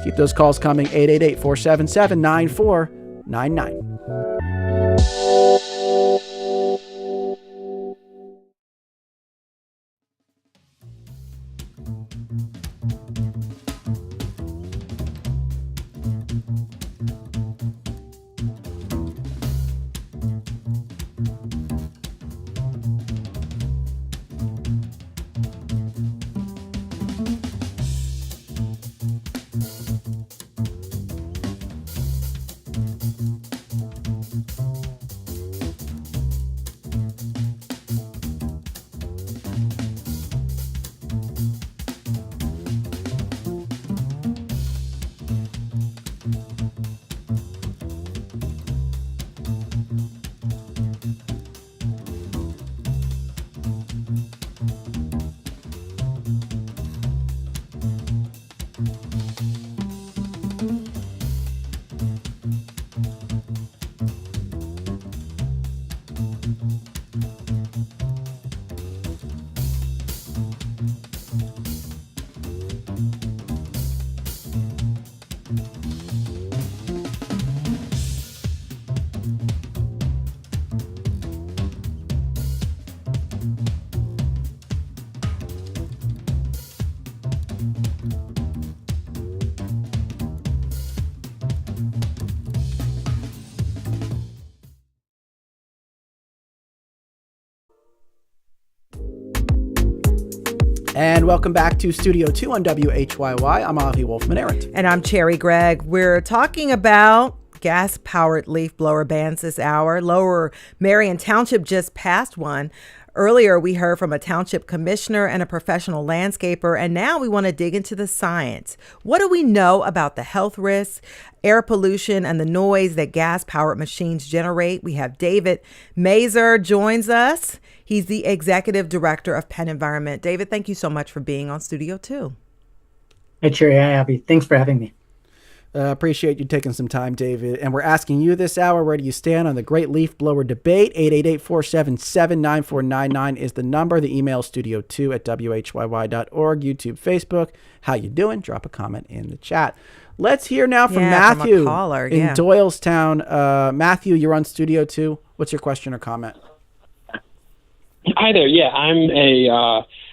Speaker 3: Keep those calls coming, 888-477-9499. And welcome back to Studio 2 on WHYY. I'm Avi Wolfman-Arndt.
Speaker 2: And I'm Cherry Gregg. We're talking about gas-powered leaf blower bans this hour. Lower Merion Township just passed one. Earlier, we heard from a township commissioner and a professional landscaper, and now we want to dig into the science. What do we know about the health risks, air pollution, and the noise that gas-powered machines generate? We have David Masur joins us. He's the executive director of PennEnvironment. David, thank you so much for being on Studio 2.
Speaker 8: Hey, Cherry. Hi, Abby. Thanks for having me.
Speaker 3: Appreciate you taking some time, David. And we're asking you this hour, where do you stand on the great leaf blower debate? 888-477-9499 is the number. The email studio2@whyy.org, YouTube, Facebook. How you doing? Drop a comment in the chat. Let's hear now from Matthew
Speaker 2: from a caller,
Speaker 3: in Doylestown. Matthew, you're on Studio 2. What's your question or comment?
Speaker 9: Hi there. Yeah,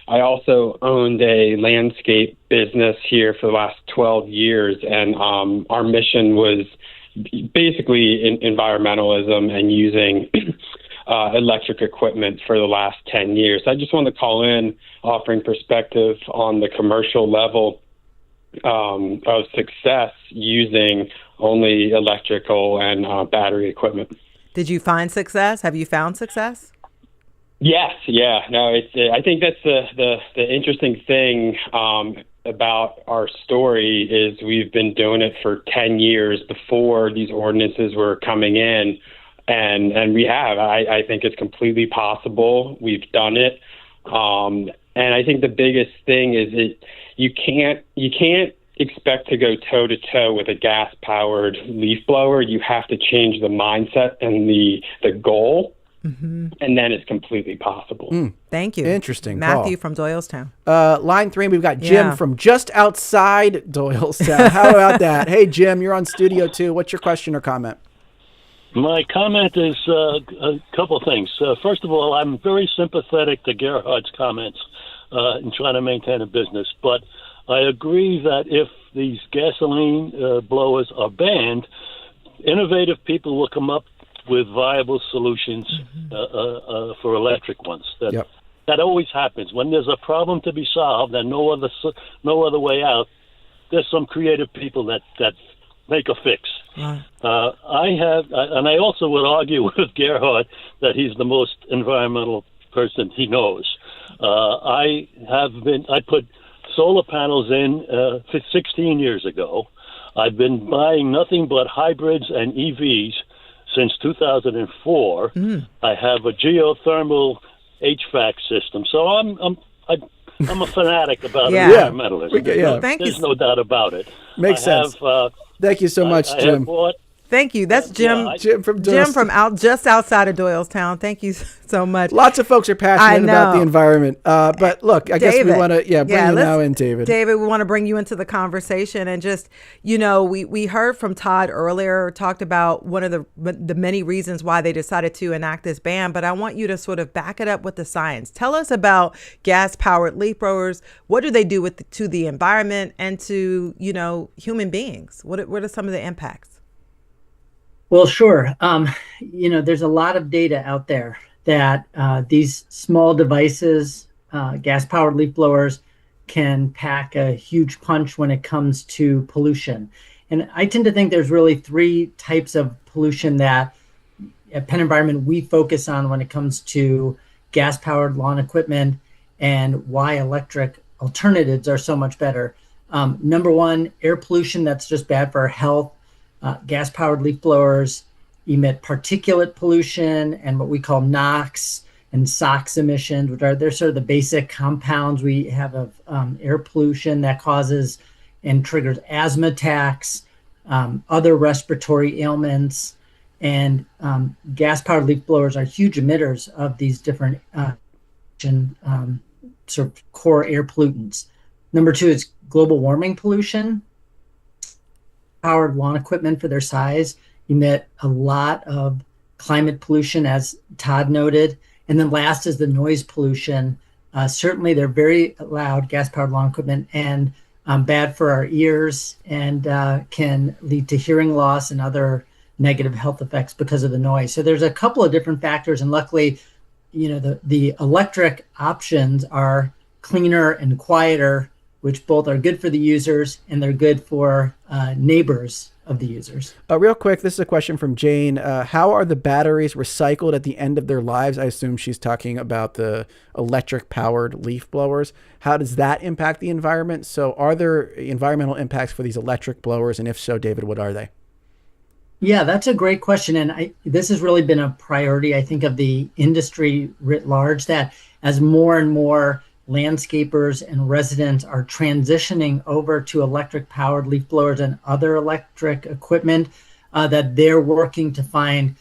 Speaker 9: I also owned a landscape business here for the last 12 years, and our mission was basically environmentalism and using electric equipment for the last 10 years. I just wanted to call in, offering perspective on the commercial level of success using only electrical and battery equipment.
Speaker 2: Did you find success? Have you found success?
Speaker 9: Yes, yeah, no, it's. I think that's the interesting thing about our story is we've been doing it for 10 years before these ordinances were coming in. And we have. I think it's completely possible. We've done it. And I think the biggest thing is that you can't expect to go toe to toe with a gas powered leaf blower. You have to change the mindset and the goal. And then it's completely possible.
Speaker 2: Thank you.
Speaker 3: Interesting.
Speaker 2: Matthew
Speaker 3: call.
Speaker 2: from Doylestown.
Speaker 3: Line 3, we've got Jim from just outside Doylestown. How about that? Hey, Jim, you're on Studio 2. What's your question or comment?
Speaker 10: My comment is a couple things. First of all, I'm very sympathetic to Gerhart's comments in trying to maintain a business. But I agree that if these gasoline blowers are banned, innovative people will come up with viable solutions for electric ones. That always happens. When there's a problem to be solved and no other way out, there's some creative people that make a fix.
Speaker 2: Right.
Speaker 10: I also would argue with Gerhart that he's the most environmental person he knows. I put solar panels in 16 years ago. I've been buying nothing but hybrids and EVs since 2004. I have a geothermal HVAC system, so I'm a fanatic about environmentalism. There's no doubt about it.
Speaker 3: Makes sense. Thank you so much, Jim.
Speaker 2: Thank you. That's Jim.
Speaker 3: Jim from
Speaker 2: just outside of Doylestown. Thank you so much.
Speaker 3: Lots of folks are passionate about the environment. But look, I guess we want to bring you now in, David.
Speaker 2: David, we want to bring you into the conversation and just, we heard from Todd earlier, talked about one of the many reasons why they decided to enact this ban, but I want you to sort of back it up with the science. Tell us about gas-powered leaf blowers. What do they do to the environment and to, human beings? What are some of the impacts?
Speaker 8: Well, sure. There's a lot of data out there that these small devices, gas-powered leaf blowers, can pack a huge punch when it comes to pollution. And I tend to think there's really 3 types of pollution that at PennEnvironment we focus on when it comes to gas-powered lawn equipment and why electric alternatives are so much better. Number 1, air pollution that's just bad for our health. Gas-powered leaf blowers emit particulate pollution and what we call NOx and SOx emissions, which they're sort of the basic compounds we have of air pollution that causes and triggers asthma attacks, other respiratory ailments, and gas-powered leaf blowers are huge emitters of these different sort of core air pollutants. Number 2 is global warming pollution. Powered lawn equipment for their size emit a lot of climate pollution, as Todd noted. And then last is the noise pollution. Certainly they're very loud, gas-powered lawn equipment, and bad for our ears and can lead to hearing loss and other negative health effects because of the noise. So there's a couple of different factors, and luckily, the electric options are cleaner and quieter, which both are good for the users and they're good for neighbors of the users.
Speaker 3: Real quick, this is a question from Jane. How are the batteries recycled at the end of their lives? I assume she's talking about the electric-powered leaf blowers. How does that impact the environment? So are there environmental impacts for these electric blowers? And if so, David, what are they?
Speaker 8: Yeah, that's a great question. And this has really been a priority, I think, of the industry writ large, that as more and more landscapers and residents are transitioning over to electric powered leaf blowers and other electric equipment, that they're working to find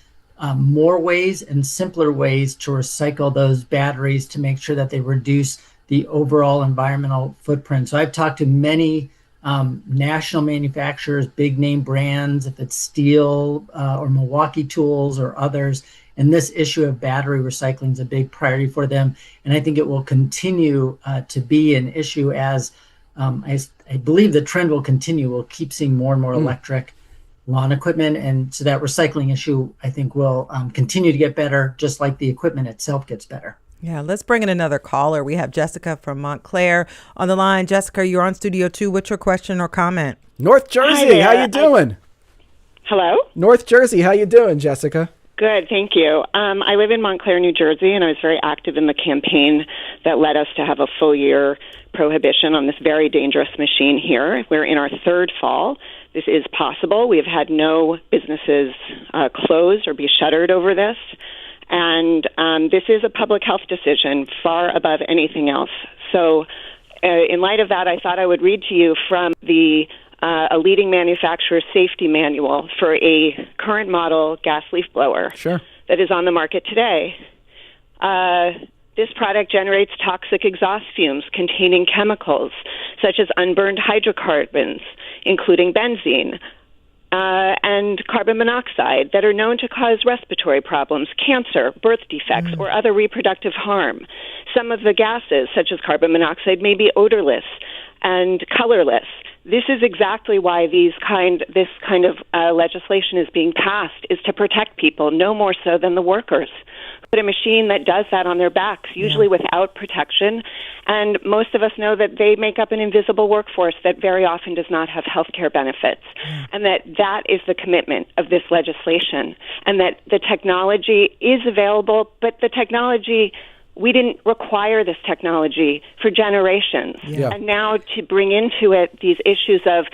Speaker 8: more ways and simpler ways to recycle those batteries to make sure that they reduce the overall environmental footprint. So I've talked to many national manufacturers, big name brands, if it's Steel or Milwaukee Tools or others. And this issue of battery recycling is a big priority for them. And I think it will continue to be an issue as I believe the trend will continue. We'll keep seeing more and more electric lawn equipment. And so that recycling issue, I think, will continue to get better, just like the equipment itself gets better.
Speaker 2: Yeah, let's bring in another caller. We have Jessica from Montclair on the line. Jessica, you're on Studio 2. What's your question or comment?
Speaker 3: North Jersey, how you doing?
Speaker 11: Hello?
Speaker 3: North Jersey, how you doing, Jessica?
Speaker 11: Good, thank you. I live in Montclair, New Jersey, and I was very active in the campaign that led us to have a full year prohibition on this very dangerous machine here. We're in our third fall. This is possible. We have had no businesses close or be shuttered over this. And this is a public health decision far above anything else. So in light of that, I thought I would read to you from a leading manufacturer's safety manual for a current model gas leaf blower that is on the market today. This product generates toxic exhaust fumes containing chemicals such as unburned hydrocarbons, including benzene, and carbon monoxide that are known to cause respiratory problems, cancer, birth defects, or other reproductive harm. Some of the gases, such as carbon monoxide, may be odorless and colorless. This is exactly why this kind of legislation is being passed, is to protect people, no more so than the workers. Put a machine that does that on their backs, usually without protection. And most of us know that they make up an invisible workforce that very often does not have health care benefits. And that is the commitment of this legislation. And that the technology is available, but the technology, we didn't require this technology for generations. And now to bring into it these issues of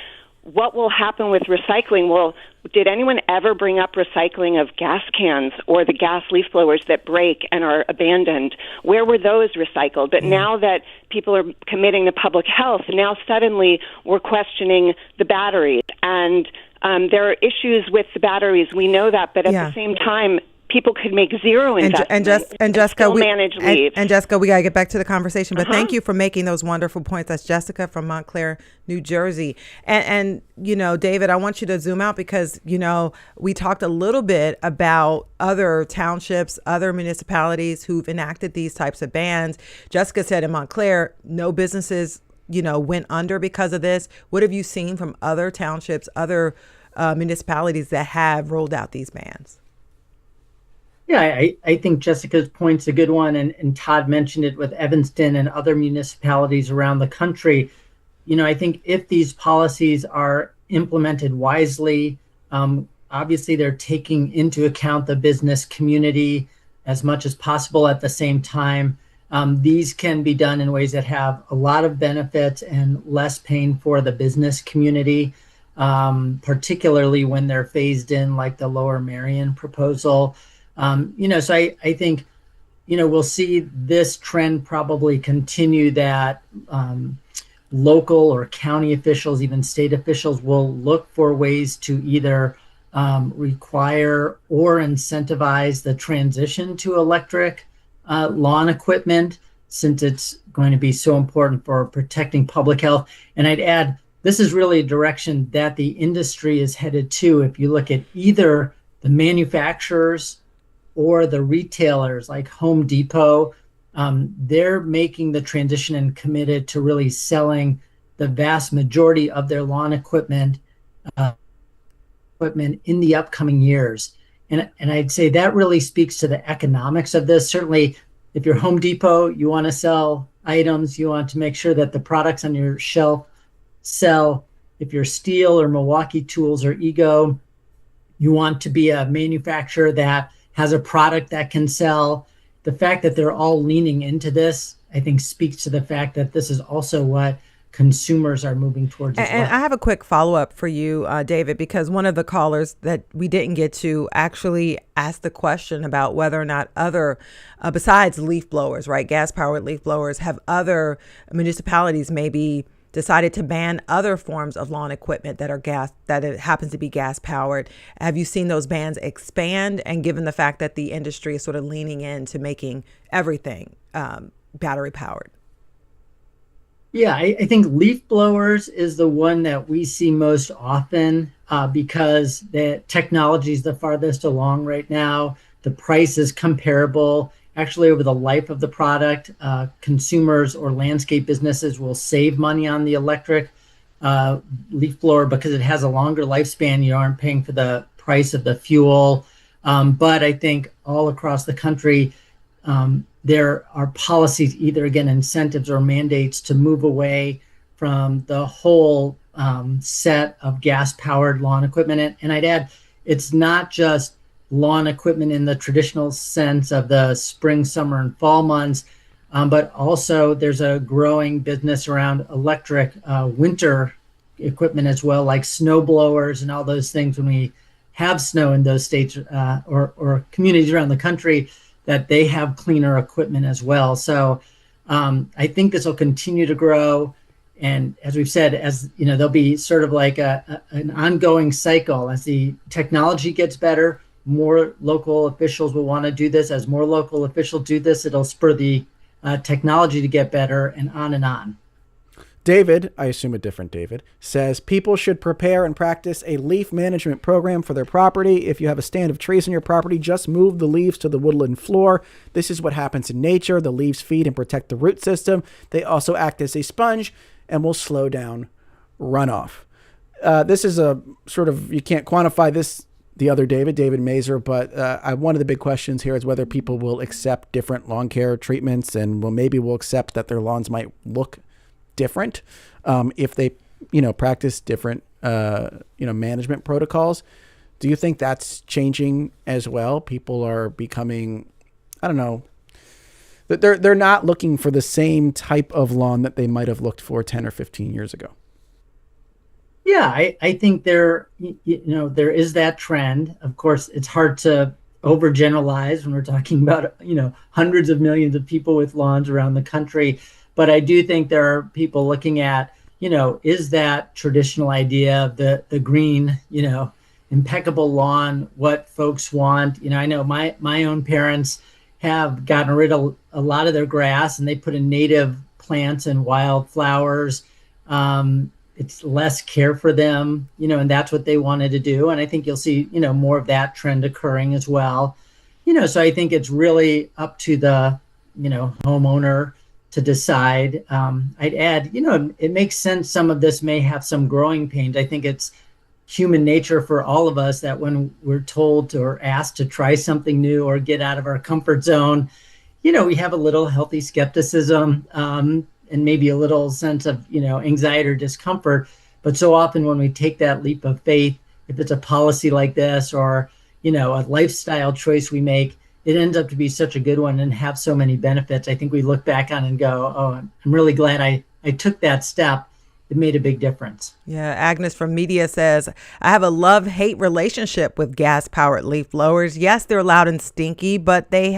Speaker 11: what will happen with recycling? Well, did anyone ever bring up recycling of gas cans or the gas leaf blowers that break and are abandoned? Where were those recycled? But now that people are committing to public health, now suddenly we're questioning the batteries. And there are issues with the batteries. We know that. But at the same time, people could make zero investment
Speaker 2: and Jessica,
Speaker 11: manage leave.
Speaker 2: And Jessica, we got to get back to the conversation. But thank you for making those wonderful points. That's Jessica from Montclair, New Jersey. And you know, David, I want you to zoom out because, you know, we talked a little bit about other townships, other municipalities who've enacted these types of bans. Jessica said in Montclair, no businesses, you know, went under because of this. What have you seen from other townships, other municipalities that have rolled out these bans?
Speaker 8: Yeah, I think Jessica's point's a good one, and Todd mentioned it with Evanston and other municipalities around the country. You know, I think if these policies are implemented wisely, obviously they're taking into account the business community as much as possible at the same time. These can be done in ways that have a lot of benefits and less pain for the business community, particularly when they're phased in like the Lower Merion proposal. You know, so I think, you know, we'll see this trend probably continue, that local or county officials, even state officials, will look for ways to either require or incentivize the transition to electric lawn equipment, since it's going to be so important for protecting public health. And I'd add, this is really a direction that the industry is headed to. If you look at either the manufacturers or the retailers like Home Depot, they're making the transition and committed to really selling the vast majority of their lawn equipment in the upcoming years. And I'd say that really speaks to the economics of this. Certainly, if you're Home Depot, you want to sell items, you want to make sure that the products on your shelf sell. If you're Steel or Milwaukee Tools or Ego, you want to be a manufacturer that has a product that can sell. The fact that they're all leaning into this, I think, speaks to the fact that this is also what consumers are moving towards as well.
Speaker 2: And I have a quick follow-up for you, David, because one of the callers that we didn't get to actually asked the question about whether or not other, besides leaf blowers, right, gas-powered leaf blowers, have other municipalities maybe decided to ban other forms of lawn equipment that it happens to be gas powered. Have you seen those bans expand? And given the fact that the industry is sort of leaning into making everything battery powered?
Speaker 8: Yeah, I think leaf blowers is the one that we see most often because the technology is the farthest along right now. The price is comparable. Actually, over the life of the product, consumers or landscape businesses will save money on the electric leaf blower because it has a longer lifespan. You aren't paying for the price of the fuel. But I think all across the country, there are policies, either again incentives or mandates, to move away from the whole set of gas-powered lawn equipment. And I'd add, it's not just lawn equipment in the traditional sense of the spring, summer, and fall months. But also there's a growing business around electric winter equipment as well, like snow blowers and all those things when we have snow in those states or communities around the country, that they have cleaner equipment as well. So I think this will continue to grow. And as we've said, as you know, there'll be sort of like an ongoing cycle. As the technology gets better, more local officials will want to do this. As more local officials do this, it'll spur the technology to get better, and on and on.
Speaker 3: David, I assume a different David, says people should prepare and practice a leaf management program for their property. If you have a stand of trees on your property, just move the leaves to the woodland floor. This is what happens in nature. The leaves feed and protect the root system. They also act as a sponge and will slow down runoff. This is a sort of, you can't quantify this, the other David Masur, but one of the big questions here is whether people will accept different lawn care treatments, and maybe will accept that their lawns might look different if they, practice different, management protocols. Do you think that's changing as well? People are becoming, I don't know, they're not looking for the same type of lawn that they might have looked for 10 or 15 years ago.
Speaker 8: Yeah, I think there is that trend. Of course, it's hard to overgeneralize when we're talking about, hundreds of millions of people with lawns around the country. But I do think there are people looking at, is that traditional idea of the green, impeccable lawn what folks want? I know my own parents have gotten rid of a lot of their grass, and they put in native plants and wildflowers. It's less care for them, and that's what they wanted to do. And I think you'll see, more of that trend occurring as well. So I think it's really up to the, homeowner to decide. I'd add, it makes sense. Some of this may have some growing pains. I think it's human nature for all of us that when we're told or asked to try something new or get out of our comfort zone, we have a little healthy skepticism and maybe a little sense of, anxiety or discomfort. But so often when we take that leap of faith, if it's a policy like this or, a lifestyle choice we make, it ends up to be such a good one and have so many benefits. I think we look back on and go, oh, I'm really glad I took that step. It made a big difference.
Speaker 2: Yeah, Agnes from Media says, I have a love-hate relationship with gas-powered leaf blowers. Yes, they're loud and stinky, but they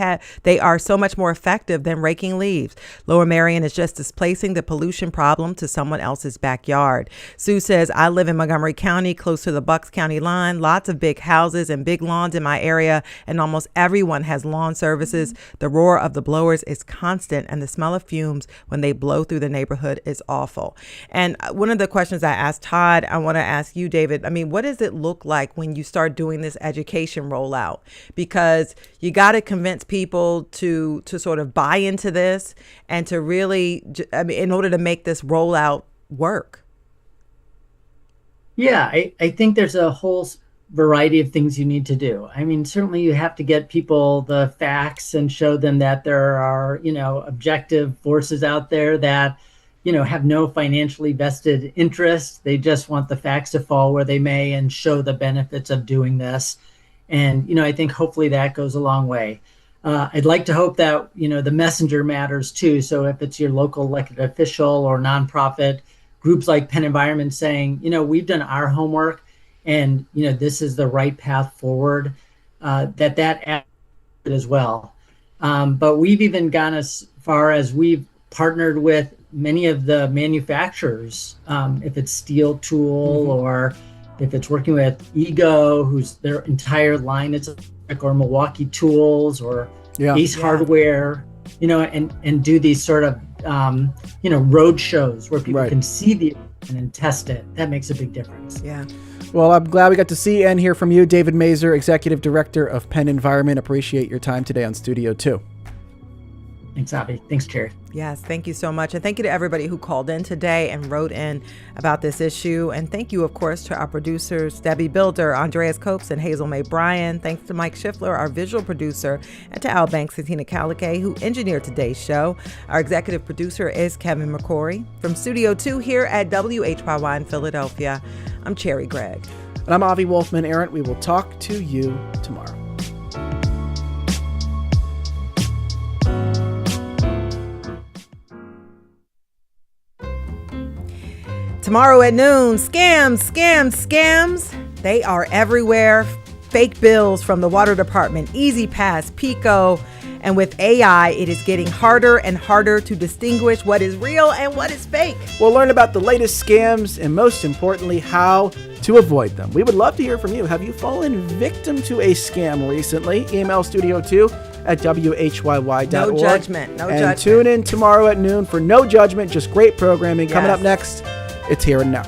Speaker 2: are so much more effective than raking leaves. Lower Merion is just displacing the pollution problem to someone else's backyard. Sue says, I live in Montgomery County, close to the Bucks County line. Lots of big houses and big lawns in my area, and almost everyone has lawn services. The roar of the blowers is constant, and the smell of fumes when they blow through the neighborhood is awful. And one of the questions I asked Todd, I want to ask you, David. I mean, what does it look like when you start doing this education rollout? Because you got to convince people to sort of buy into this and to really, in order to make this rollout work.
Speaker 8: Yeah, I think there's a whole variety of things you need to do. I mean, certainly you have to get people the facts and show them that there are, objective forces out there that have no financially vested interest. They just want the facts to fall where they may and show the benefits of doing this. And, I think hopefully that goes a long way. I'd like to hope that, the messenger matters too. So if it's your local elected official or nonprofit, groups like PennEnvironment saying, we've done our homework and, this is the right path forward, that as well. But we've even gone as far as we've partnered with many of the manufacturers, if it's Steel Tool or if it's working with Ego, whose their entire line is or Milwaukee Tools or Ace Hardware, and do these sort of, road shows where people can see the equipment and test it. That makes a big difference.
Speaker 2: Yeah.
Speaker 3: Well, I'm glad we got to see and hear from you, David Masur, Executive Director of PennEnvironment. Appreciate your time today on Studio 2.
Speaker 8: Thanks, Avi. Thanks, Jerry.
Speaker 2: Yes, thank you so much. And thank you to everybody who called in today and wrote in about this issue. And thank you, of course, to our producers, Debbie Builder, Andreas Copes, and Hazel Mae Bryan. Thanks to Mike Schiffler, our visual producer, and to Al Banks and Tina Calicay, who engineered today's show. Our executive producer is Kevin McCory. From Studio 2 here at WHYY in Philadelphia, I'm Cherry Gregg.
Speaker 3: And I'm Avi Wolfman Arndt. We will talk to you tomorrow.
Speaker 2: Tomorrow at noon, scams. They are everywhere. Fake bills from the water department, Easy Pass, Pico. And with AI, it is getting harder and harder to distinguish what is real and what is fake.
Speaker 3: We'll learn about the latest scams and, most importantly, how to avoid them. We would love to hear from you. Have you fallen victim to a scam recently? Email studio2@whyy.org.
Speaker 2: No judgment.
Speaker 3: And tune in tomorrow at noon for No Judgment, just great programming. Coming up next, it's Here and Now.